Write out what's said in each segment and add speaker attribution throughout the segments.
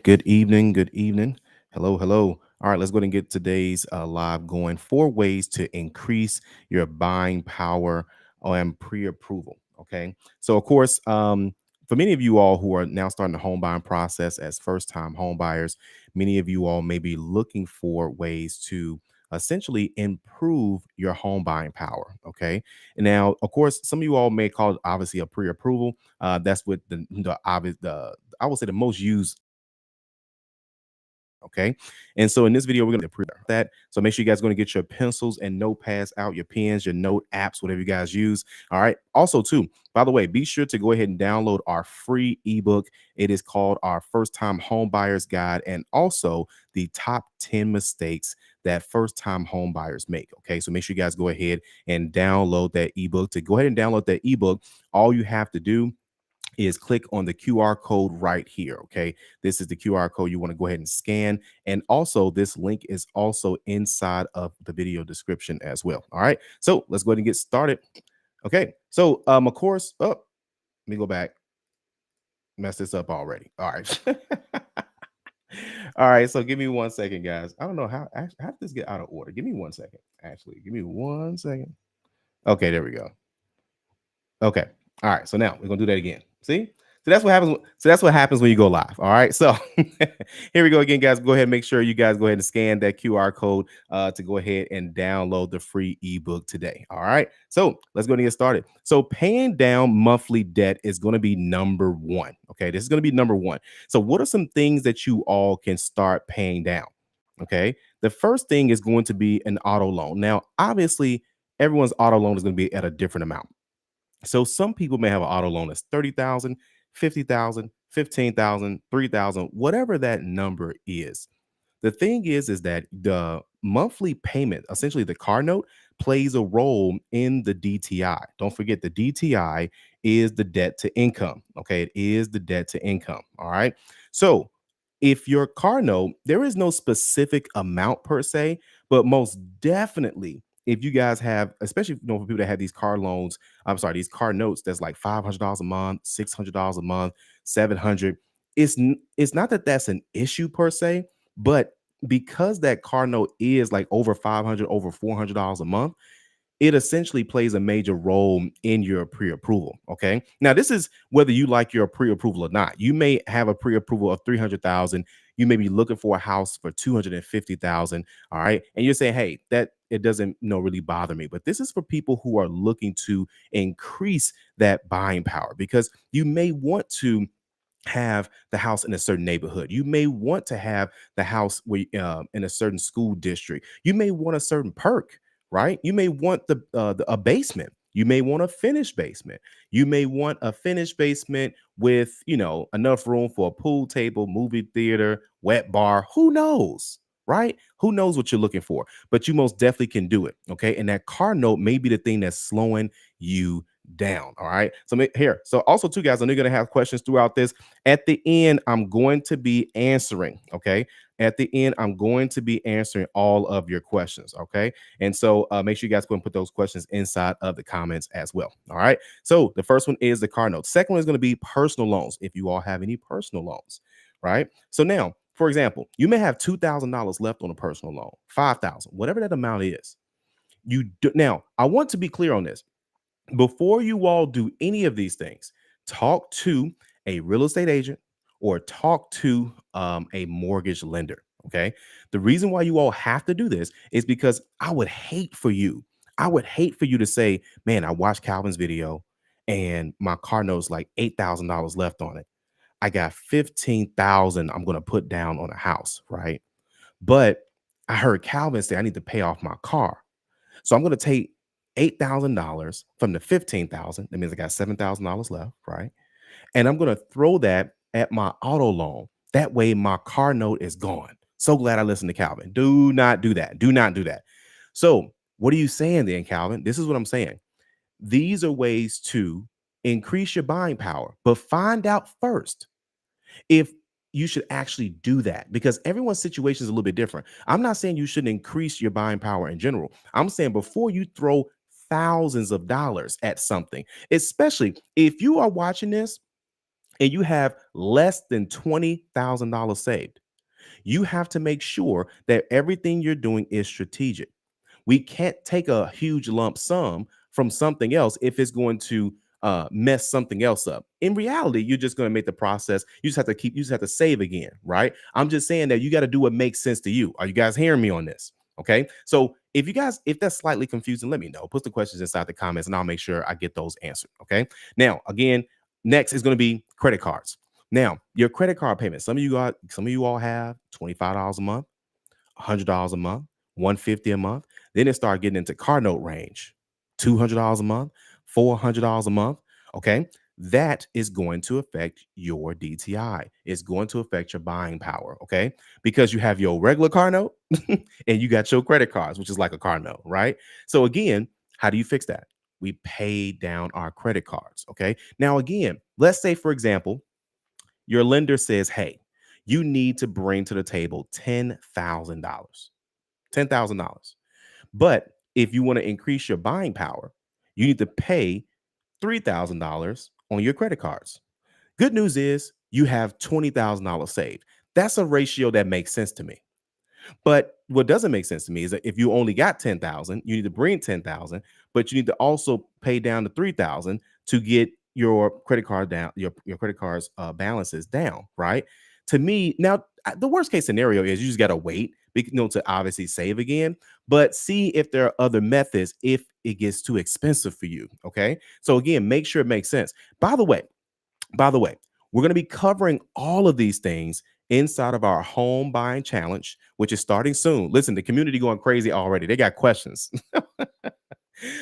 Speaker 1: Good evening. Good evening. Hello. Hello. All right, let's go ahead and get today's live going. Four ways to increase your buying power and pre-approval. Okay. So, of course, for many of you all who are now starting the home buying process as first-time home buyers, many of you all may be looking for ways to essentially improve your home buying power. Okay. And now, of course, some of you all may call it obviously a pre-approval. That's what the obvious the I would say the most used. Okay. And so in this video, we're going to prove that. So make sure you guys are going to get your pencils and notepads out, your pens, your note apps, whatever you guys use. All right. Also, too, by the way, be sure to go ahead and download our free ebook. It is called Our First Time Home Buyers Guide and also the top 10 mistakes that first time home buyers make. Okay. So make sure you guys go ahead and download that ebook. To go ahead and download that ebook, all you have to do is click on the QR code right here. Okay. This is the QR code you want to go ahead and scan. And also, this link is also inside of the video description as well. All right. So let's go ahead and get started. Okay. So, of course, let me go back. Mess this up already. All right. All right. So give me 1 second, guys. I don't know how did this get out of order. Give me 1 second. Actually, give me 1 second. Okay. There we go. Okay. All right. So now we're gonna do that again. See? So that's what happens. So that's what happens when you go live. All right. So here we go again, guys. Go ahead and make sure you guys go ahead and scan that QR code to go ahead and download the free ebook today. All right. So let's go ahead and get started. So paying down monthly debt is going to be number one. Okay. This is going to be number one. So what are some things that you all can start paying down? Okay. The first thing is going to be an auto loan. Now, obviously, everyone's auto loan is going to be at a different amount. So some people may have an auto loan that's 30,000, 50,000, 15,000, 3,000, whatever that number is. The thing is that the monthly payment, essentially the car note, plays a role in the DTI. Don't forget the DTI is the debt to income. Okay, it is the debt to income. All right. So if your car note, there is no specific amount per se, but most definitely, if you guys have, especially for people that have these car loans, I'm sorry, these car notes that's like $500 a month, $600 a month, 700. It's not that that's an issue per se, but because that car note is like over 500, over $400 a month, it essentially plays a major role in your pre-approval. Okay. Now, this is whether you like your pre-approval or not. You may have a pre-approval of 300,000. You may be looking for a house for 250,000. All right. And you're saying, hey, that it doesn't really bother me. But this is for people who are looking to increase that buying power because you may want to have the house in a certain neighborhood. You may want to have the house in a certain school district. You may want a certain perk, right? You may want a basement. You may want a finished basement. You may want a finished basement with enough room for a pool table, movie theater, wet bar. Who knows? Right? Who knows what you're looking for? But you most definitely can do it. Okay. And that car note may be the thing that's slowing you down. All right. So here. So also, too, guys, I know you're gonna have questions throughout this. At the end, I'm going to be answering. Okay. At the end, I'm going to be answering all of your questions. Okay. And so make sure you guys go and put those questions inside of the comments as well. All right. So the first one is the car note. Second one is going to be personal loans. If you all have any personal loans, right? So now, for example, you may have $2,000 left on a personal loan, 5,000, whatever that amount is. You do now. I want to be clear on this before you all do any of these things. Talk to a real estate agent or talk to a mortgage lender. Okay. The reason why you all have to do this is because I would hate for you to say, man, I watched Calvin's video and my car note's like $8,000 left on it. I got 15,000 I'm going to put down on a house. Right. But I heard Calvin say I need to pay off my car. So I'm going to take $8,000 from the 15,000. That means I got $7,000 left, right? And I'm going to throw that at my auto loan. That way my car note is gone. So glad I listened to Calvin. Do not do that. Do not do that. So what are you saying then, Calvin? This is what I'm saying. These are ways to increase your buying power, but find out first if you should actually do that because everyone's situation is a little bit different. I'm not saying you shouldn't increase your buying power in general. I'm saying before you throw thousands of dollars at something, especially if you are watching this and you have less than $20,000 saved, you have to make sure that everything you're doing is strategic. We can't take a huge lump sum from something else if it's going to mess something else up. In reality, you're just going to make the process. You just have to save again, right? I'm just saying that you got to do what makes sense to you. Are you guys hearing me on this? Okay. So if that's slightly confusing, let me know. Put the questions inside the comments and I'll make sure I get those answered. Okay. Now, again, next is going to be credit cards. Now, your credit card payment. Some of you all have $25 a month, $100 a month, 150 a month. Then it started getting into car note range, $200 a month, $400 a month. Okay. That is going to affect your DTI. It's going to affect your buying power. Okay. Because you have your regular car note and you got your credit cards, which is like a car note, right? So, again, how do you fix that? We pay down our credit cards. Okay. Now, again, let's say, for example, your lender says, hey, you need to bring to the table $10,000. $10,000. But if you want to increase your buying power, you need to pay $3,000 on your credit cards. Good news is you have $20,000 saved. That's a ratio that makes sense to me. But what doesn't make sense to me is that if you only got 10,000, you need to bring 10,000, but you need to also pay down the 3,000 to get your credit card down, your credit card's balances down, right? To me, now the worst case scenario is you just got to wait, to obviously save again, but see if there are other methods if it gets too expensive for you. Okay. So again, make sure it makes sense. By the way, we're going to be covering all of these things inside of our home buying challenge, which is starting soon. Listen, the community going crazy already. They got questions.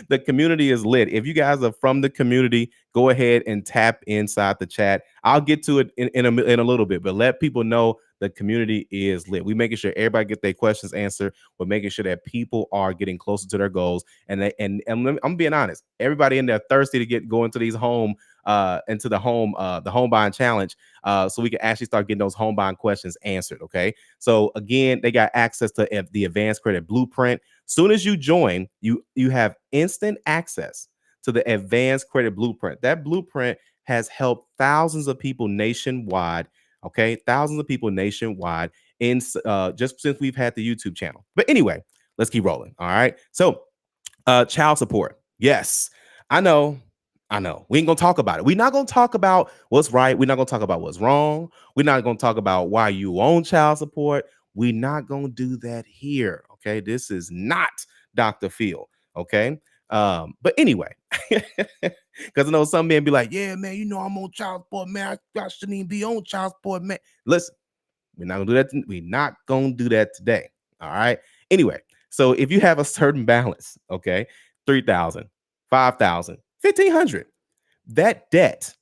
Speaker 1: The community is lit. If you guys are from the community, go ahead and tap inside the chat. I'll get to it in a little bit, but let people know the community is lit. We're making sure everybody get their questions answered. We're making sure that people are getting closer to their goals. I'm being honest. Everybody in there thirsty to get going to these the home buying challenge, so we can actually start getting those home buying questions answered. Okay. So again, they got access to the advanced credit blueprint. Soon as you join, you have instant access to the advanced credit blueprint. That blueprint has helped thousands of people nationwide. Okay, thousands of people nationwide in just since we've had the YouTube channel. But anyway, let's keep rolling. All right. So, child support. Yes, I know. I know. We ain't gonna talk about it. We're not gonna talk about what's right. We're not gonna talk about what's wrong. We're not gonna talk about why you own child support. We're not gonna do that here. Okay. This is not Dr. Phil. Okay. But anyway, because I know some men be like, yeah, man, I'm on child support, man. I shouldn't even be on child support, man. Listen, we're not gonna do that. We're not gonna do that today. All right. Anyway, so if you have a certain balance, okay, 3,000, 5,000, 1,500, that debt,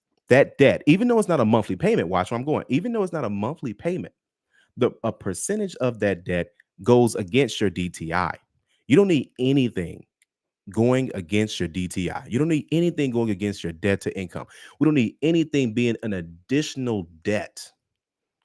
Speaker 1: even though it's not a monthly payment, watch where I'm going, even though it's not a monthly payment, a percentage of that debt goes against your DTI. You don't need anything going against your DTI. You don't need anything going against your debt to income. We don't need anything being an additional debt.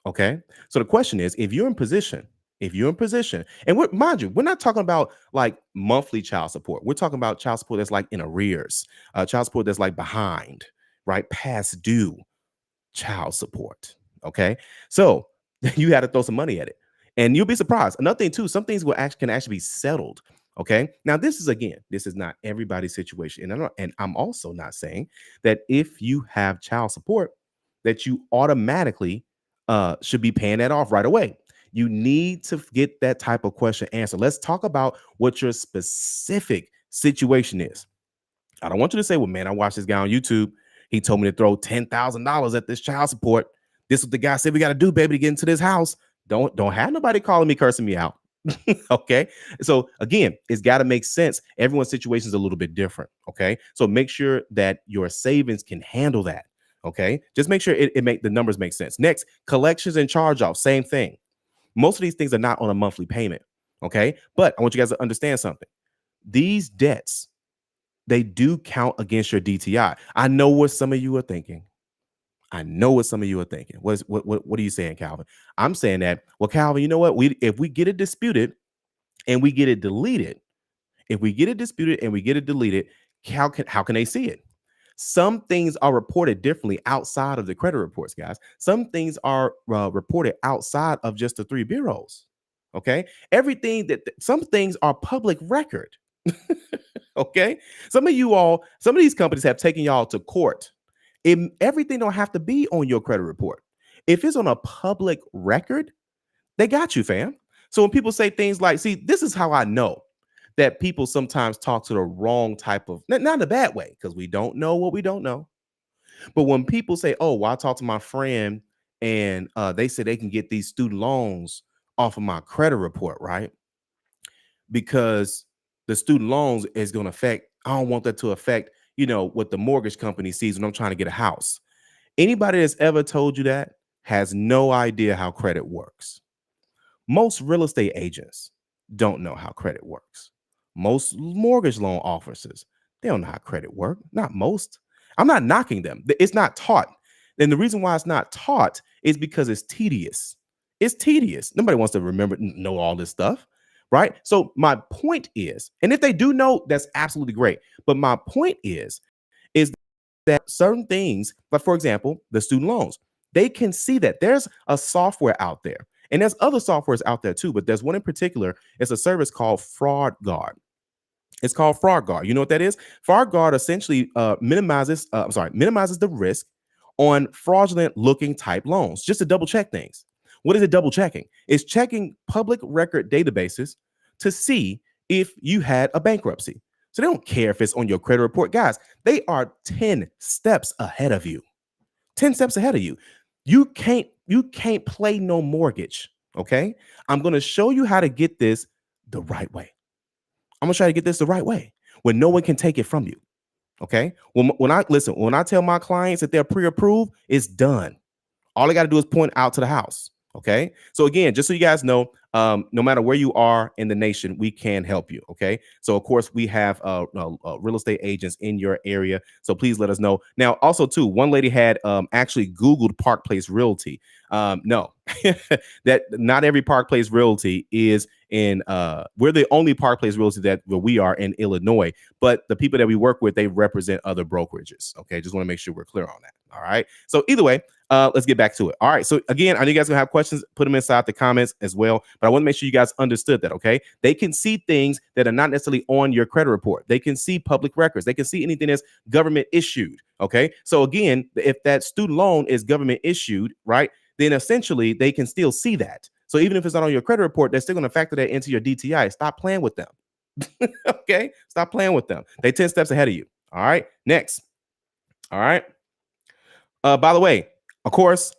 Speaker 1: Okay. So the question is, if you're in position, and mind you, we're not talking about like monthly child support. We're talking about child support that's like in arrears, child support that's like behind, right? Past due child support. Okay. So you had to throw some money at it. And you'll be surprised. Another thing, too, some things can actually be settled. Okay. Now, this is not everybody's situation. And I'm also not saying that if you have child support, that you automatically should be paying that off right away. You need to get that type of question answered. Let's talk about what your specific situation is. I don't want you to say, well, man, I watched this guy on YouTube. He told me to throw $10,000 at this child support. This is what the guy said we got to do, baby, to get into this house. Don't have nobody calling me, cursing me out. Okay. So again, it's got to make sense. Everyone's situation is a little bit different. Okay. So make sure that your savings can handle that. Okay. Just make sure the numbers make sense. Next, collections and charge offs. Same thing. Most of these things are not on a monthly payment. Okay. But I want you guys to understand something. These debts, they do count against your DTI. I know what some of you are thinking. What are you saying, Calvin? I'm saying that, well, Calvin, you know what? If we get it disputed and we get it deleted, how can they see it? Some things are reported differently outside of the credit reports, guys. Some things are reported outside of just the three bureaus. Okay. Everything some things are public record. Okay. Some of these companies have taken y'all to court. Everything don't have to be on your credit report. If it's on a public record, they got you, fam. So when people say things like, see, this is how I know that people sometimes talk to the wrong type of, not in a bad way, because we don't know what we don't know. But when people say, oh, well, I talked to my friend and they said they can get these student loans off of my credit report, right? Because the student loans is going to affect, I don't want that to affect, what the mortgage company sees when I'm trying to get a house. Anybody that's ever told you that has no idea how credit works. Most real estate agents don't know how credit works. Most mortgage loan officers, they don't know how credit works. Not most. I'm not knocking them. It's not taught. And the reason why it's not taught is because it's tedious. It's tedious. Nobody wants to know all this stuff, right? So my point is, and if they do know, that's absolutely great. But my point is that certain things, like for example, the student loans, they can see that there's a software out there. And there's other softwares out there too, but there's one in particular. It's a service called Fraud Guard. It's called Fraud Guard. You know what that is? Fraud Guard essentially minimizes the risk on fraudulent looking type loans, just to double check things. What is it double checking? It's checking public record databases to see if you had a bankruptcy. So they don't care if it's on your credit report. Guys, they are 10 steps ahead of you. 10 steps ahead of you. You can't play no mortgage. Okay. I'm going to show you how to get this the right way. I'm going to try to get this the right way when no one can take it from you. Okay. When I tell my clients that they're pre-approved, it's done. All they got to do is point out to the house. Okay. So again, just so you guys know, no matter where you are in the nation, we can help you. Okay. So of course we have real estate agents in your area. So please let us know. Now, also too, one lady had actually Googled Park Place Realty. No, that not every Park Place Realty is in. We're the only Park Place Realty where we are in Illinois. But the people that we work with, they represent other brokerages. Okay. Just want to make sure we're clear on that. All right. So either way, let's get back to it. All right. So again, I know you guys gonna have questions. Put them inside the comments as well. But I want to make sure you guys understood that. Okay. They can see things that are not necessarily on your credit report. They can see public records. They can see anything that's government issued. Okay. So again, if that student loan is government issued, right, then essentially they can still see that. So even if it's not on your credit report, they're still going to factor that into your DTI. Stop playing with them. Okay. Stop playing with them. They 10 steps ahead of you. All right. Next. All right. By the way, of course,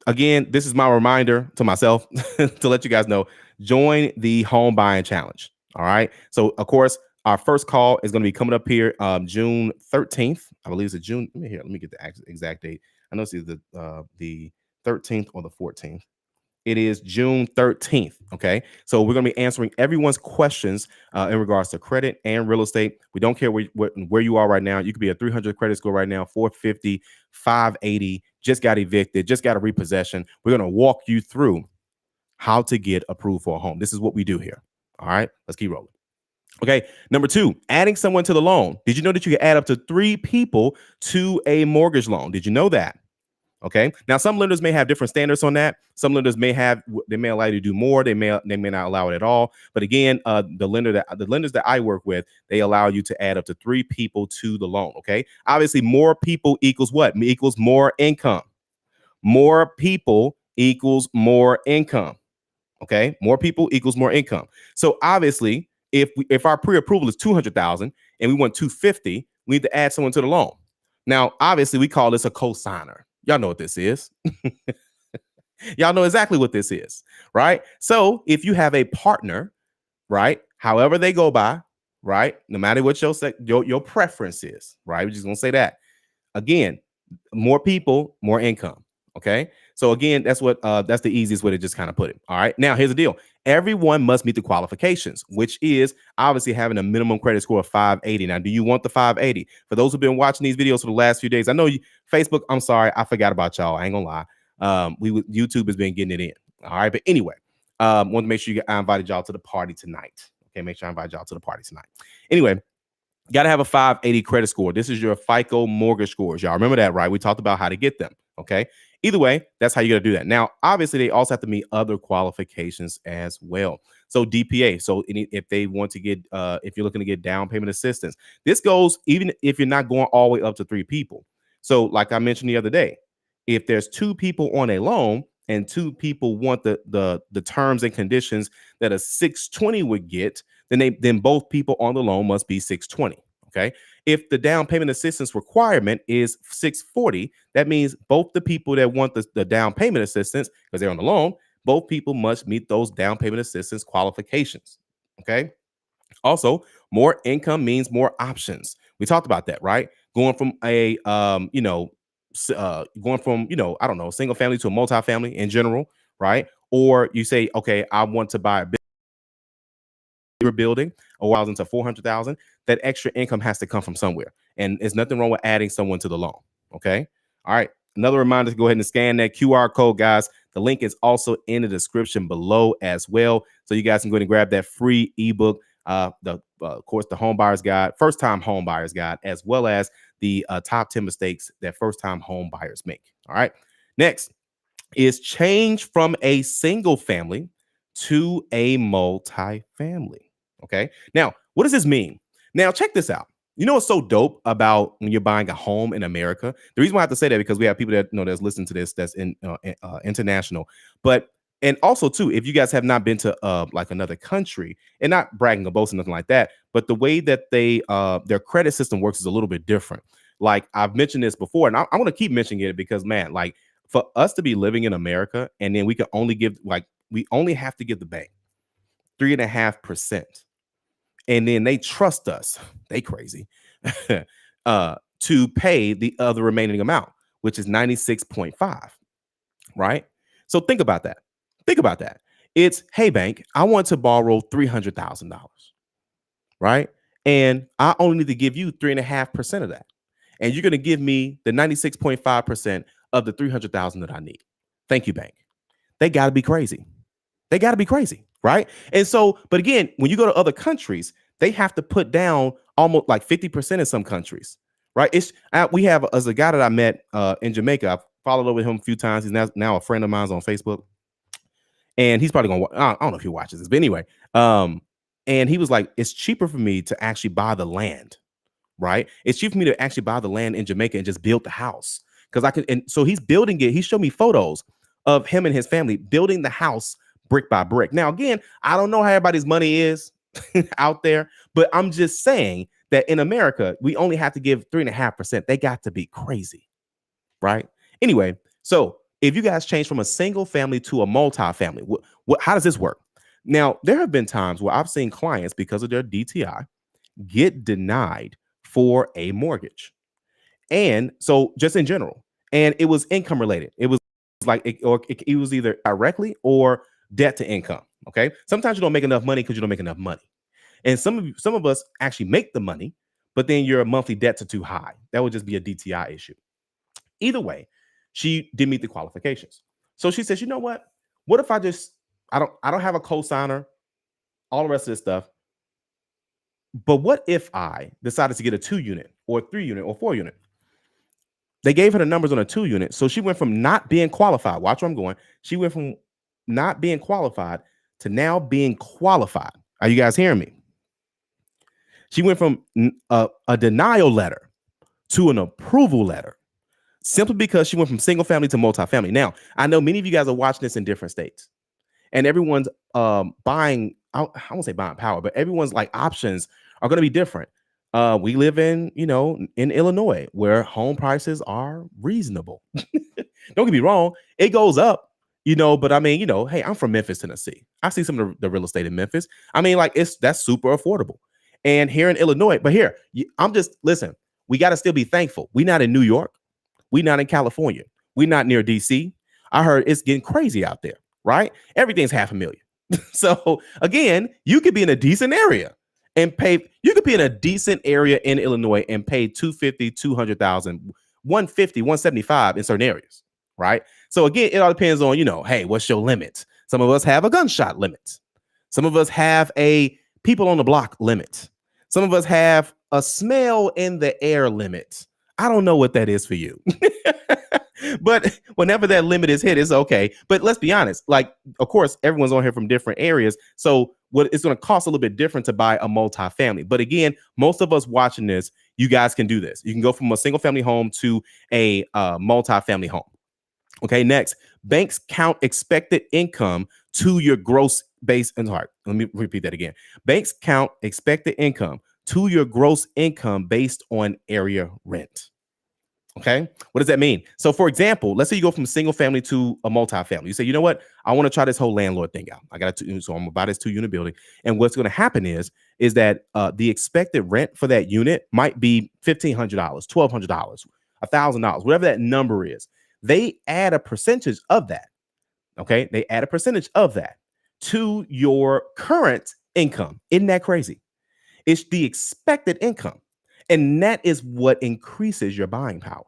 Speaker 1: again, this is my reminder to myself to let you guys know, join the home buying challenge. All right. So, of course, our first call is going to be coming up here June 13th. I believe it's June. Let me get the exact date. I know it's either the 13th or the 14th. It is June 13th. Okay. So we're going to be answering everyone's questions in regards to credit and real estate. We don't care where you are right now. You could be a 300 credit score right now, 450, 580, just got evicted, just got a repossession. We're going to walk you through how to get approved for a home. This is what we do here. All right. Let's keep rolling. Okay. Number 2, adding someone to the loan. Did you know that you can add up to 3 people to a mortgage loan? Did you know that? Okay. Now, some lenders may have different standards on that. Some lenders may allow you to do more. They may not allow it at all. But again, the lenders that I work with, they allow you to add up to 3 people to the loan. Okay. Obviously, more people equals what? Equals more income. More people equals more income. Okay. More people equals more income. So obviously, if our pre-approval is 200,000 and we want 250, we need to add someone to the loan. Now, obviously, we call this a cosigner. Y'all know what this is. Y'all know exactly what this is, right? So if you have a partner, right, however they go by, right, no matter what your preference is, right, we're just gonna say that again. More people, more income. Okay. So again, that's the easiest way to just kind of put it. All right. Now here's the deal. Everyone must meet the qualifications, which is obviously having a minimum credit score of 580. Now, do you want the 580? For those who've been watching these videos for the last few days, I know Facebook, I'm sorry, I forgot about y'all. I ain't gonna lie. YouTube has been getting it in. All right. But anyway, want to make sure I invited y'all to the party tonight. Okay. Make sure I invite y'all to the party tonight. Anyway, got to have a 580 credit score. This is your FICO mortgage scores. Y'all remember that, right? We talked about how to get them. Okay. Either way, that's how you got to do that. Now, obviously, they also have to meet other qualifications as well. So DPA. So if they want to get, if you're looking to get down payment assistance, this goes even if you're not going all the way up to 3 people. So, like I mentioned the other day, if there's 2 people on a loan and 2 people want the terms and conditions that a 620 would get, then both people on the loan must be 620. Okay. If the down payment assistance requirement is 640, that means both the people that want the down payment assistance because they're on the loan, both people must meet those down payment assistance qualifications. Okay. Also, more income means more options. We talked about that, right? Going from going from, I don't know, single family to a multifamily in general, right? Or you say, okay, I want to buy a building, 1,000 to 400,000. That extra income has to come from somewhere, and there's nothing wrong with adding someone to the loan. Okay. All right. Another reminder to go ahead and scan that QR code, guys. The link is also in the description below as well, so you guys can go ahead and grab that free ebook. Of course, the home buyers guide, first time home buyers guide, as well as the top 10 mistakes that first time home buyers make. All right. Next is change from a single family to a multi-family. Okay. Now, what does this mean? Now, check this out. You know what's so dope about when you're buying a home in America? The reason why I have to say that because we have people that that's listening to this that's international, but and also too, if you guys have not been to like another country, and not bragging or boasting nothing like that, but the way that they their credit system works is a little bit different. Like I've mentioned this before, and I want to keep mentioning it because man, like for us to be living in America, and then we can only give we only have to give the bank 3.5%. And then they trust us, they crazy, to pay the other remaining amount, which is 96.5, right? So think about that. Think about that. It's, hey, bank, I want to borrow $300,000, right? And I only need to give you 3.5% of that. And you're going to give me the 96.5% of the 300,000 that I need. Thank you, bank. They got to be crazy. They got to be crazy, right? And so, but again, when you go to other countries, they have to put down almost like 50% in some countries, right? We have as a guy that I met in Jamaica. I've followed up with him a few times. He's now a friend of mine on Facebook, and he's probably gonna. I don't know if he watches this, but anyway, and he was like, "It's cheaper for me to actually buy the land, right? It's cheaper for me to actually buy the land in Jamaica and just build the house because I can." And so he's building it. He showed me photos of him and his family building the house brick by brick. Now, again, I don't know how everybody's money is out there, but I'm just saying that in America, we only have to give 3.5%. They got to be crazy, right? Anyway, so if you guys change from a single family to a multi-family, how does this work? Now, there have been times where I've seen clients, because of their DTI, get denied for a mortgage. And so just in general, and it was income related. It was like it was either directly or debt to income. Okay. Sometimes you don't make enough money because you don't make enough money. And some of us actually make the money, but then your monthly debts are too high. That would just be a DTI issue. Either way, she did meet the qualifications. So she says, you know what? What if I don't have a cosigner, all the rest of this stuff. But what if I decided to get a 2-unit or 3-unit or 4-unit? They gave her the numbers on a 2-unit. So she went from not being qualified. Watch where I'm going. She went from not being qualified to now being qualified. Are you guys hearing me? She went from a denial letter to an approval letter simply because she went from single family to multifamily. Now, I know many of you guys are watching this in different states, and everyone's buying, I won't say buying power, but everyone's like options are going to be different. We live in Illinois where home prices are reasonable. Don't get me wrong, it goes up, but I mean, hey, I'm from Memphis, Tennessee. I see some of the real estate in Memphis. I mean, like that's super affordable. And here in Illinois, but here, listen, we got to still be thankful. We're not in New York. We're not in California. We're not near DC. I heard it's getting crazy out there, right? Everything's $500,000. So again, you could be in a decent area and pay. You could be in a decent area in Illinois and pay 250, 200,000, 150, 175 in certain areas, right? So again, it all depends on, hey, what's your limit? Some of us have a gunshot limit. Some of us have a people on the block limit. Some of us have a smell in the air limit. I don't know what that is for you. But whenever that limit is hit, it's okay. But let's be honest, like, of course, everyone's on here from different areas. So what it's going to cost a little bit different to buy a multifamily. But again, most of us watching this, you guys can do this. You can go from a single family home to a multifamily home. Okay, next, banks count expected income to your gross base. And sorry, let me repeat that again. Banks count expected income to your gross income based on area rent. Okay, what does that mean? So, for example, let's say you go from a single family to a multifamily. You say, you know what? I want to try this whole landlord thing out. I got to, so I'm gonna buy this 2-unit building. And what's going to happen is that the expected rent for that unit might be $1,500, $1,200, $1,000, whatever that number is. They add a percentage of that. Okay, they add a percentage of that to your current income. Isn't that crazy? It's the expected income. And that is what increases your buying power.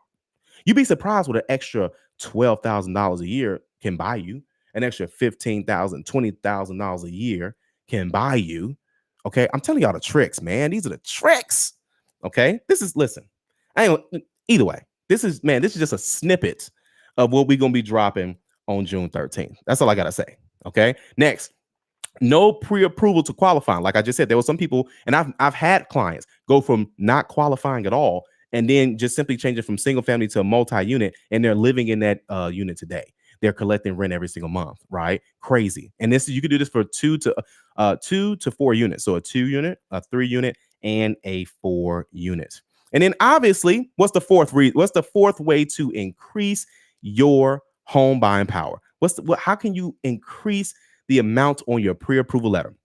Speaker 1: You'd be surprised what an extra $12,000 a year can buy you. An extra $15,000, $20,000 a year can buy you. Okay, I'm telling y'all the tricks, man. These are the tricks. Okay, listen. Either way, this is just a snippet of what we're gonna be dropping on June 13th. That's all I gotta say. Okay, next. No pre-approval to qualifying. Like I just said, there were some people, and I've had clients go from not qualifying at all, and then just simply changing from single family to a multi-unit, and they're living in that unit today. They're collecting rent every single month, right? Crazy. And you could do this for 2 to 4 units. So a 2-unit, a 3-unit, and a 4-unit. And then obviously, what's the fourth way to increase your home buying power? How can you increase the amount on your pre-approval letter?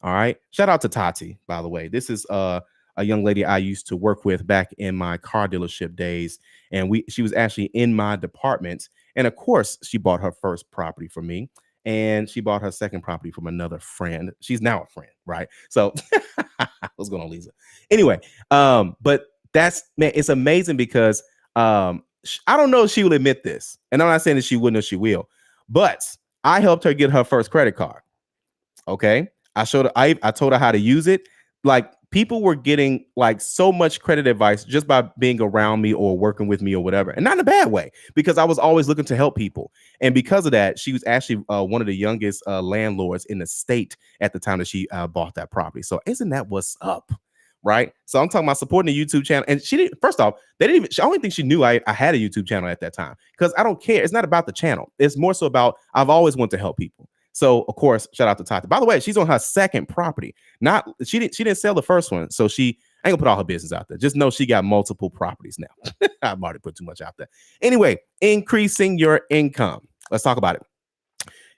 Speaker 1: All right. Shout out to Tati, by the way. This is a young lady I used to work with back in my car dealership days. And she was actually in my department. And of course, she bought her first property from me. And she bought her second property from another friend. She's now a friend, right? So what's going on, Lisa? Anyway, but it's amazing because I don't know if she will admit this. And I'm not saying that she wouldn't or she will, but I helped her get her first credit card. Okay. I told her how to use it. Like, people were getting like so much credit advice just by being around me or working with me or whatever. And not in a bad way, because I was always looking to help people. And because of that, she was actually one of the youngest landlords in the state at the time that she bought that property. So isn't that what's up? Right. So I'm talking about supporting the YouTube channel. And she didn't, first off, I don't think she knew I had a YouTube channel at that time, because I don't care. It's not about the channel. It's more so about, I've always wanted to help people. So of course, shout out to Tati. By the way, she's on her second property. She didn't sell the first one. So I ain't gonna put all her business out there. Just know she got multiple properties now. I've already put too much out there. Anyway, increasing your income. Let's talk about it.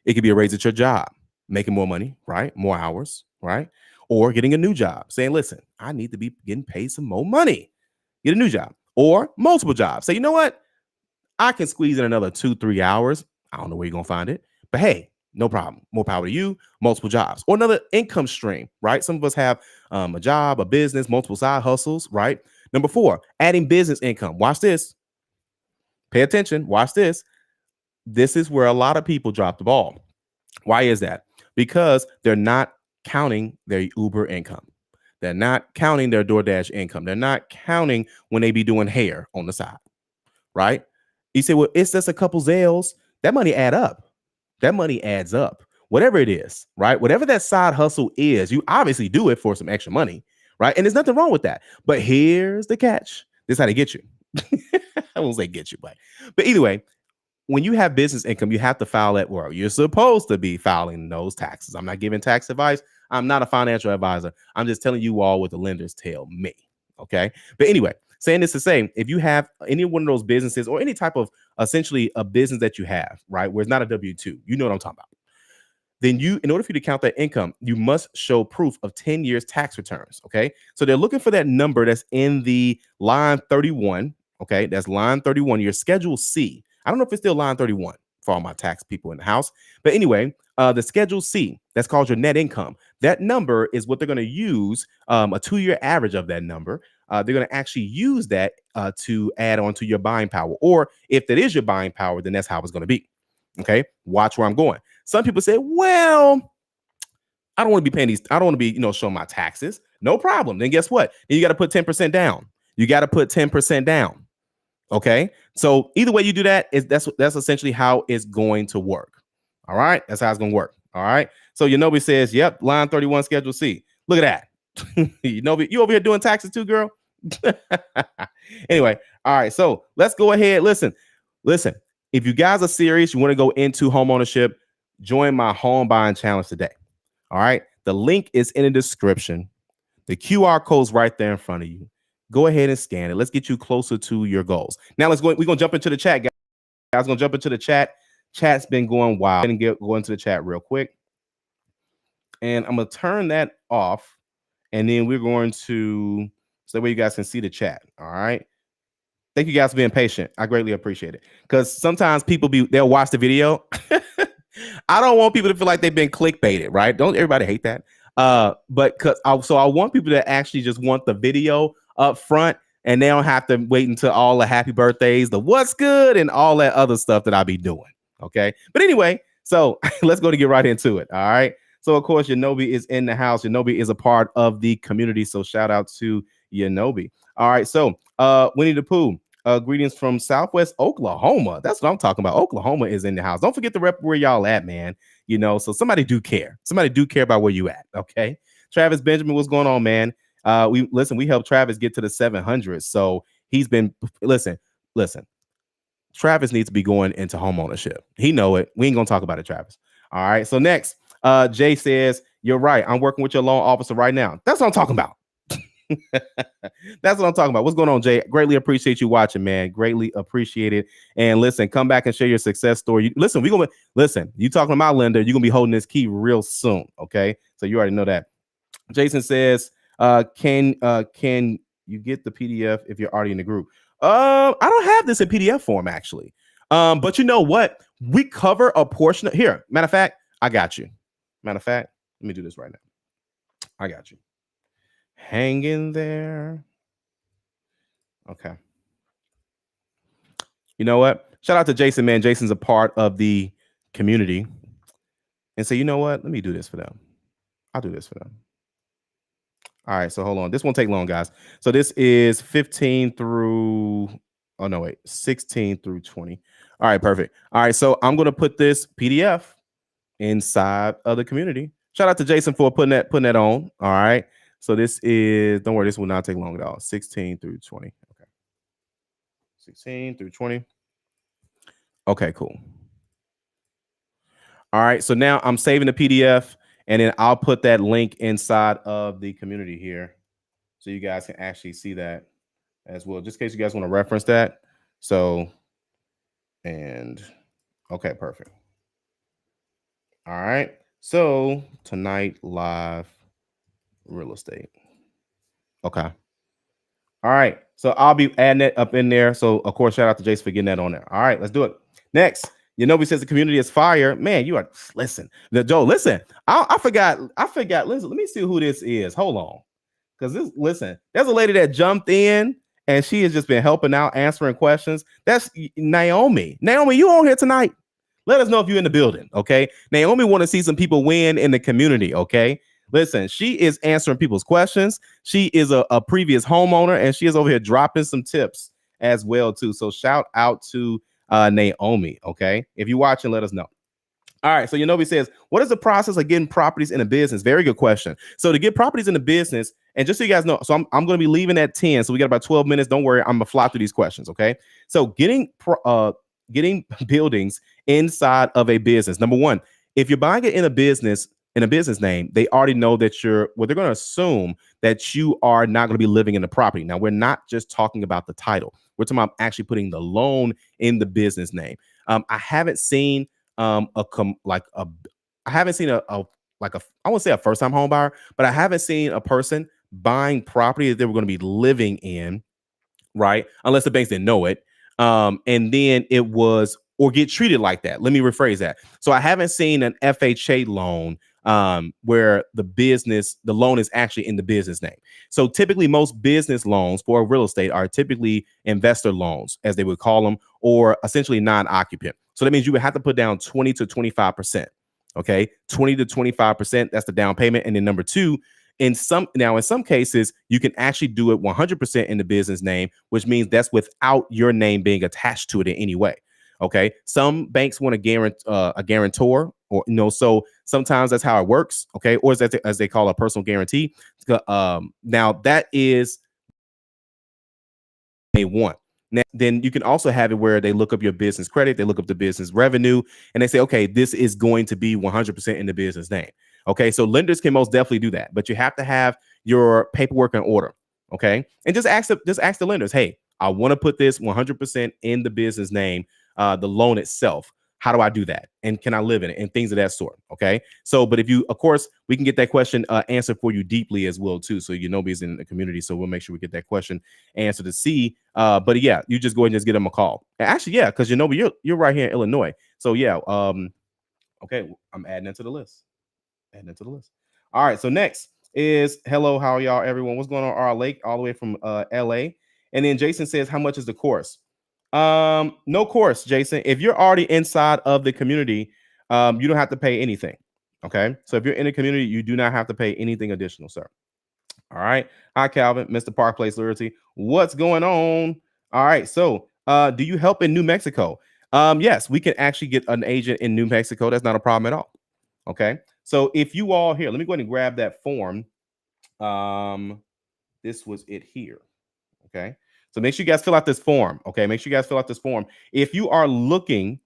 Speaker 1: It could be a raise at your job, making more money, right? More hours, right? Or getting a new job, saying, listen, I need to be getting paid some more money. Get a new job or multiple jobs. Say, you know what? I can squeeze in another 2-3 hours. I don't know where you're going to find it, but hey, no problem. More power to you. Multiple jobs or another income stream, right? Some of us have a job, a business, multiple side hustles, right? Number 4, adding business income. Watch this. Pay attention. Watch this. This is where a lot of people drop the ball. Why is that? Because they're not counting their Uber income. They're not counting their DoorDash income. They're not counting when they be doing hair on the side, right? You say, well, it's just a couple Zales. That money add up. That money adds up. Whatever it is, right? Whatever that side hustle is, you obviously do it for some extra money, right? And there's nothing wrong with that. But here's the catch. This is how they get you. I won't say get you, but either way, when you have business income, you have to file at work. You're supposed to be filing those taxes. I'm not giving tax advice. I'm not a financial advisor. I'm just telling you all what the lenders tell me. Okay. But anyway, saying this to say, if you have any one of those businesses or any type of essentially a business that you have, right, where it's not a W-2, you know what I'm talking about, then in order for you to count that income, you must show proof of 10 years tax returns. Okay. So they're looking for that number that's in the line 31. Okay. That's line 31, your Schedule C. I don't know if it's still line 31 for all my tax people in the house. But anyway, the Schedule C, that's called your net income. That number is what they're going to use, a 2-year average of that number. They're going to actually use that to add on to your buying power. Or if that is your buying power, then that's how it's going to be. Okay, watch where I'm going. Some people say, well, I don't want to be paying these. I don't want to be, showing my taxes. No problem. Then guess what? Then you got to put 10% down. You got to put 10% down. Okay. So either way you do that, that's essentially how it's going to work. All right. That's how it's going to work. All right. So Yanobi says, yep, line 31, schedule C. Look at that. Yanobi, you over here doing taxes too, girl? Anyway. All right. So let's go ahead. Listen. If you guys are serious, you want to go into home ownership, join my home buying challenge today. All right. The link is in the description. The QR code's right there in front of you. Go ahead and scan it. Let's get you closer to your goals. Now we're going to jump into the chat, guys. We're going to jump into the chat. Chat's been going wild. And go into the chat real quick. And I'm going to turn that off. And then we're going to, so that way you guys can see the chat. All right. Thank you guys for being patient. I greatly appreciate it. Because sometimes they'll watch the video. I don't want people to feel like they've been clickbaited, right? Don't everybody hate that? But so I want people to actually just want the video up front, and they don't have to wait until all the happy birthdays, the what's good, and all that other stuff that I be doing. Okay. But anyway, so let's go to get right into it. All right. So of course, Yanobi is in the house. Yanobi is a part of the community. So shout out to Yanobi. All right. So Winnie the Pooh. Greetings from Southwest Oklahoma. That's what I'm talking about. Oklahoma is in the house. Don't forget to rep where y'all at, man. So somebody do care. Somebody do care about where you at. Okay. Travis Benjamin, what's going on, man? We helped Travis get to the 700. So he's been, listen. Travis needs to be going into home ownership. He know it. We ain't going to talk about it, Travis. All right. So next, Jay says, you're right. I'm working with your loan officer right now. That's what I'm talking about. That's what I'm talking about. What's going on, Jay? Greatly appreciate you watching, man. Greatly appreciate it. And listen, come back and share your success story. You talking to my lender, you're gonna be holding this key real soon. Okay. So you already know that. Jason says, can you get the PDF if you're already in the group? I don't have this in PDF form, actually. But you know what? We cover a portion of here. Matter of fact, I got you. Matter of fact, let me do this right now. I got you. Hang in there. Okay. You know what? Shout out to Jason, man. Jason's a part of the community. And say, you know what? Let me do this for them. I'll do this for them. All right. So hold on. This won't take long, guys. So this is 16 through 20. All right. Perfect. All right. So I'm going to put this PDF inside of the community. Shout out to Jason for putting that on. All right. So this is, don't worry, this will not take long at all. 16 through 20. Okay. 16 through 20. Okay, cool. All right. So now I'm saving the PDF, and then I'll put that link inside of the community here so you guys can actually see that as well, just in case you guys want to reference that. So, and okay, perfect. All right. So tonight, live real estate. Okay. All right. So I'll be adding it up in there. So of course, shout out to Jason for getting that on there. All right, let's do it. Next, Yanobi says the community is fire. Man, you are, listen. Joe, listen. I forgot. Listen, let me see who this is. Hold on. Because there's a lady that jumped in and she has just been helping out, answering questions. That's Naomi. Naomi, you on here tonight? Let us know if you're in the building. Okay. Naomi want to see some people win in the community. Okay. Listen, she is answering people's questions. She is a previous homeowner, and she is over here dropping some tips as well, too. So shout out to Naomi, okay? If you're watching, let us know. All right, so Yanobi says, what is the process of getting properties in a business? Very good question. So to get properties in a business, and just so you guys know, so I'm going to be leaving at 10, so we got about 12 minutes. Don't worry, I'm going to fly through these questions, okay? So getting buildings inside of a business. Number one, if you're buying it in a business name, they already know that they're going to assume that you are not going to be living in the property. Now, we're not just talking about the title. We're talking about actually putting the loan in the business name. I haven't seen I won't say a first time home buyer, but I haven't seen a person buying property that they were going to be living in, right? Unless the banks didn't know it. And then it was, or get treated like that. Let me rephrase that. So I haven't seen an FHA loan where the loan is actually in the business name. So typically most business loans for real estate are typically investor loans, as they would call them, or essentially non-occupant. So that means you would have to put down 20 to 25%. Okay, 20 to 25%. That's the down payment. And then number two, in some cases, you can actually do it 100% in the business name, which means that's without your name being attached to it in any way. Okay, some banks want a guarantor, or so sometimes that's how it works. Okay, or as they call a personal guarantee. Now that is they want. Now, then you can also have it where they look up your business credit, they look up the business revenue, and they say, okay, this is going to be 100% in the business name. Okay, so lenders can most definitely do that, but you have to have your paperwork in order. Okay, and just ask the lenders, hey, I want to put this 100% in the business name, the loan itself. How do I do that? And can I live in it? And things of that sort. Okay. So, but if you, of course, we can get that question answered for you deeply as well, too. So, is in the community. So we'll make sure we get that question answered to see. But yeah, you just go ahead and just get them a call. Actually, yeah, because you're right here in Illinois. So yeah. Okay, I'm adding it to the list. All right. So next is hello, how are y'all, everyone? What's going on? R Lake, all the way from LA. And then Jason says, how much is the course? No course, Jason. If you're already inside of the community, you don't have to pay anything. Okay. So if you're in the community, you do not have to pay anything additional, sir. All right. Hi, Calvin, Mr. Park Place Loyalty. What's going on? All right. So, do you help in New Mexico? Yes, we can actually get an agent in New Mexico. That's not a problem at all. Okay. So if you all here, let me go ahead and grab that form. This was it here. Okay. So make sure you guys fill out this form. Okay. Make sure you guys fill out this form. If you're looking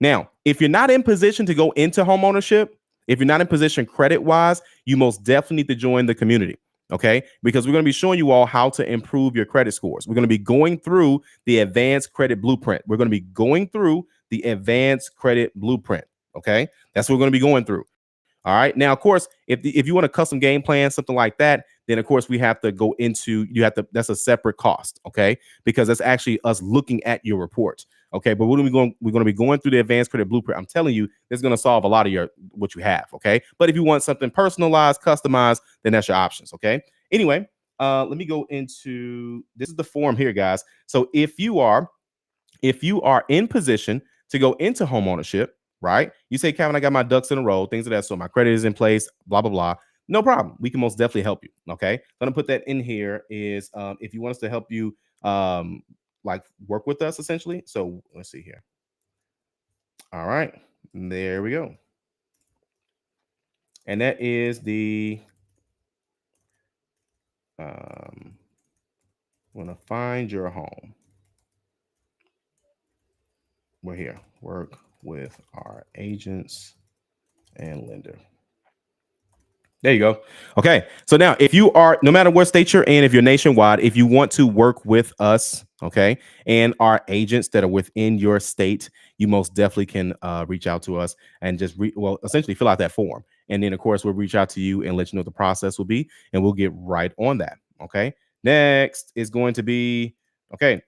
Speaker 1: now, if you're not in position to go into home ownership, if you're not in position credit wise, you most definitely need to join the community. Okay. Because we're going to be showing you all how to improve your credit scores. We're going to be going through the advanced credit blueprint. Okay. That's what we're going to be going through. All right. Now, of course, if you want a custom game plan, something like that, then of course we have to go into that's a separate cost. Okay. Because that's actually us looking at your reports. Okay. But we're going to be going through the advanced credit blueprint. I'm telling you, it's going to solve a lot of what you have. Okay. But if you want something personalized, customized, then that's your options. Okay. Anyway, let me go into this is the form here, guys. So if you are in position to go into home ownership, right? You say, Kevin, I got my ducks in a row, things of that. So my credit is in place, blah, blah, blah. No problem. We can most definitely help you. Okay. I'm going to put that in here is if you want us to help you like work with us essentially. So let's see here. All right. There we go. And that is the want to find your home. We're here. Work with our agents and lender. There you go. Okay. So now if you are, no matter what state you're in, if you're nationwide, if you want to work with us, okay, and our agents that are within your state, you most definitely can reach out to us and just essentially fill out that form. And then of course, we'll reach out to you and let you know what the process will be, and we'll get right on that. Okay. Next is going to be, okay.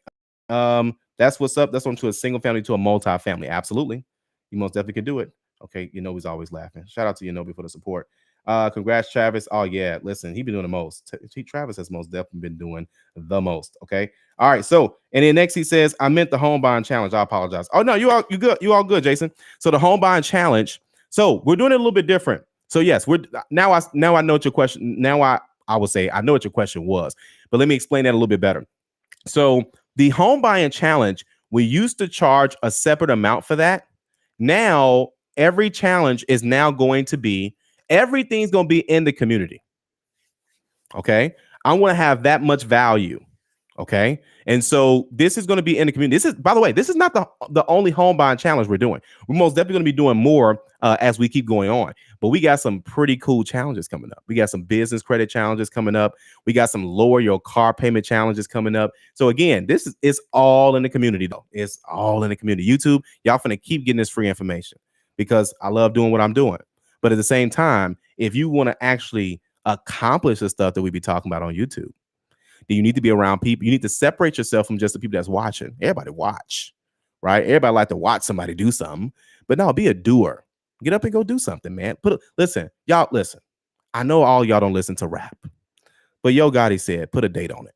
Speaker 1: That's what's up. That's on to a single family to a multi-family. Absolutely. You most definitely can do it. Okay. He's always laughing. Shout out to Yanobi for the support. Congrats, Travis. Oh, yeah. Listen, he's been doing the most. Travis has most definitely been doing the most. Okay. All right. So, and then next he says, I meant the home buying challenge. I apologize. Oh, no, you good. You all good, Jason. So the home buying challenge. So we're doing it a little bit different. So yes, I know what your question. Now I will say I know what your question was, but let me explain that a little bit better. So the home buying challenge, we used to charge a separate amount for that. Now every challenge is now going to be everything's going to be in the community. Okay. I want to have that much value. Okay. And so this is going to be in the community. This is, by the way, this is not the only home buying challenge we're doing. We're most definitely going to be doing more as we keep going on. But we got some pretty cool challenges coming up. We got some business credit challenges coming up. We got some lower your car payment challenges coming up. So again, it's all in the community though. It's all in the community. YouTube, y'all finna keep getting this free information because I love doing what I'm doing. But at the same time, if you want to actually accomplish the stuff that we be talking about on YouTube, then you need to be around people. You need to separate yourself from just the people that's watching. Everybody watch, right? Everybody like to watch somebody do something, but no, be a doer. Get up and go do something, man. Listen. I know all y'all don't listen to rap, but Yo Gotti said, put a date on it.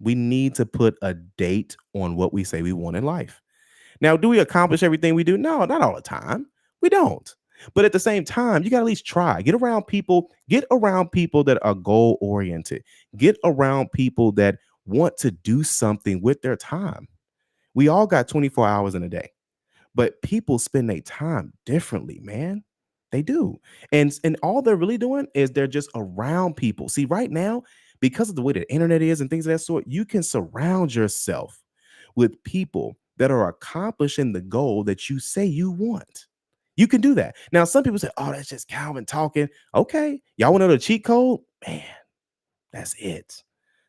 Speaker 1: We need to put a date on what we say we want in life. Now, do we accomplish everything we do? No, not all the time. We don't. But at the same time, you got to at least try. Get around people that are goal oriented. Get around people that want to do something with their time. We all got 24 hours in a day, but people spend their time differently, man. They do. And all they're really doing is they're just around people. See, right now, because of the way the internet is and things of that sort, you can surround yourself with people that are accomplishing the goal that you say you want. You can do that. Now, some people say, oh, that's just Calvin talking. Okay. Y'all want to know the cheat code? Man, that's it.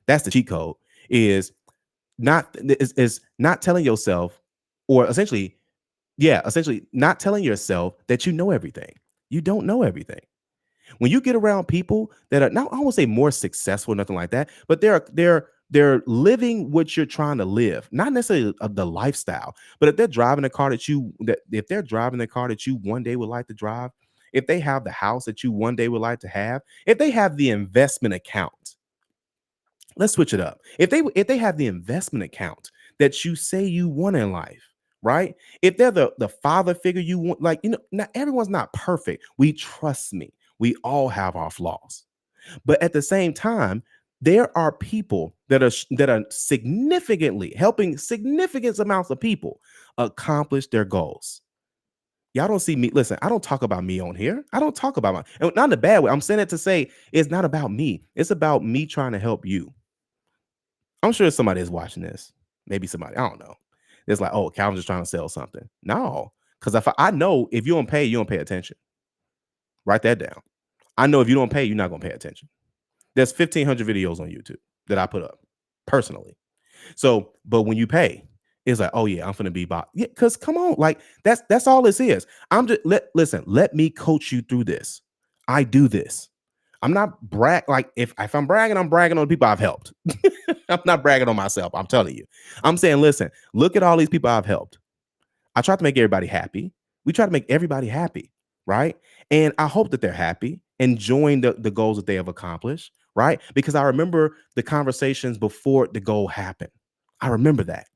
Speaker 1: That's the cheat code is not telling yourself, or essentially not telling yourself that you know everything. You don't know everything. When you get around people that are not, I won't say more successful, nothing like that, but they're living what you're trying to live, not necessarily the lifestyle, but if they're driving a car if they're driving the car that you one day would like to drive, if they have the house that you one day would like to have, if they have the investment account, let's switch it up. If they have the investment account that you say you want in life, right? If they're the father figure you want, like, not everyone's not perfect. Trust me, we all have our flaws. But at the same time, there are people that are significantly helping significant amounts of people accomplish their goals. Y'all don't see me. Listen, I don't talk about me on here. I don't talk about and not in a bad way. I'm saying it to say it's not about me. It's about me trying to help you. I'm sure somebody is watching this. Maybe somebody, I don't know. It's like, oh, Calvin's just trying to sell something. No, because if I know if you don't pay, you don't pay attention. Write that down. I know if you don't pay, you're not going to pay attention. There's 1,500 videos on YouTube that I put up personally. So, but when you pay, it's like, oh yeah, I'm gonna be bought. Yeah, because come on, like that's all this is. I'm just listen, let me coach you through this. I do this. I'm not like if I'm bragging, I'm bragging on the people I've helped. I'm not bragging on myself. I'm telling you. I'm saying, listen, look at all these people I've helped. I try to make everybody happy. We try to make everybody happy, right? And I hope that they're happy, enjoying the goals that they have accomplished, right? Because I remember the conversations before the goal happened. I remember that.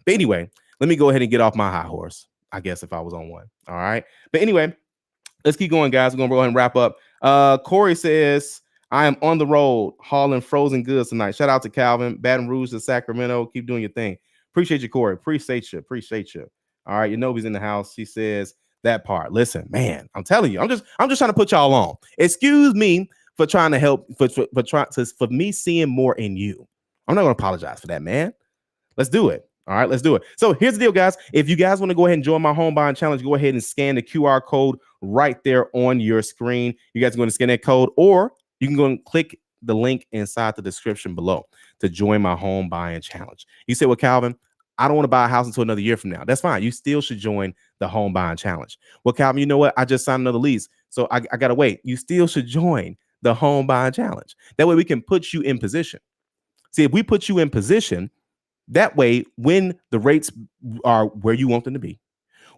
Speaker 1: But anyway, let me go ahead and get off my high horse, I guess, if I was on one. All right. But anyway, let's keep going, guys. We're going to go ahead and wrap up. Corey says, I am on the road hauling frozen goods tonight. Shout out to Calvin, Baton Rouge to Sacramento. Keep doing your thing. Appreciate you, Corey. Appreciate you. All right. You know he's in the house. She says that part. Listen, man, I'm telling you, I'm just trying to put y'all on. Excuse me for trying to help, for me seeing more in you. I'm not going to apologize for that, man. Let's do it. All right, let's do it. So here's the deal, guys. If you guys want to go ahead and join my home buying challenge, go ahead and scan the QR code right there on your screen. You guys are going to scan that code, or you can go and click the link inside the description below to join my home buying challenge. You say, well, Calvin, I don't want to buy a house until another year from now. That's fine. You still should join the home buying challenge. Well, Calvin, you know what? I just signed another lease, so I got to wait. You still should join the home buying challenge. That way we can put you in position. See, if we put you in position, that way, when the rates are where you want them to be,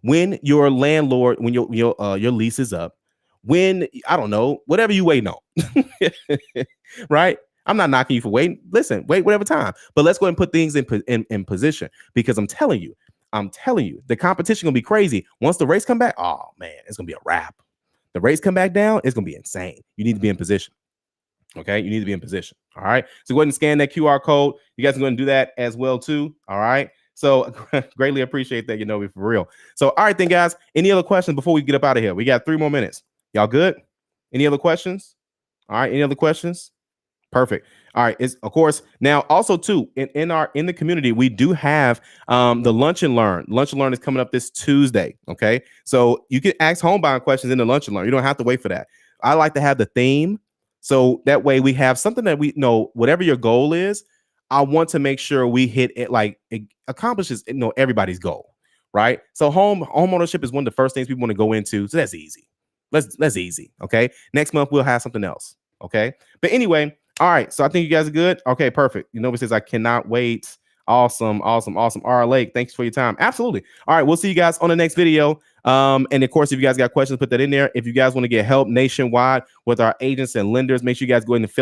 Speaker 1: when your landlord, when your lease is up, when, I don't know, whatever you waiting on, right? I'm not knocking you for waiting. Listen, wait whatever time, but let's go and put things in position, because I'm telling you, the competition gonna be crazy. Once the rates come back, oh man, it's gonna be a wrap. The rates come back down, it's gonna be insane. You need to be in position. Okay, you need to be in position. All right. So go ahead and scan that QR code. You guys are going to do that as well, too. All right. So greatly appreciate that. You know me for real. So, all right, then, guys. Any other questions before we get up out of here? We got 3 more minutes. Y'all good? Any other questions? All right. Any other questions? Perfect. All right. It's of course now also too in the community, we do have the lunch and learn. Lunch and learn is coming up this Tuesday. Okay. So you can ask home buying questions in the lunch and learn. You don't have to wait for that. I like to have the theme. So that way we have something that we know, whatever your goal is, I want to make sure we hit it, like it accomplishes, everybody's goal, right? So home ownership is one of the first things we want to go into. So that's easy. That's easy. Okay. Next month we'll have something else. Okay. But anyway, all right. So I think you guys are good. Okay, perfect. It says I cannot wait. Awesome. R. Lake, thanks for your time. Absolutely. All right, we'll see you guys on the next video. And of course, if you guys got questions, put that in there. If you guys want to get help nationwide with our agents and lenders, make sure you guys go ahead and fill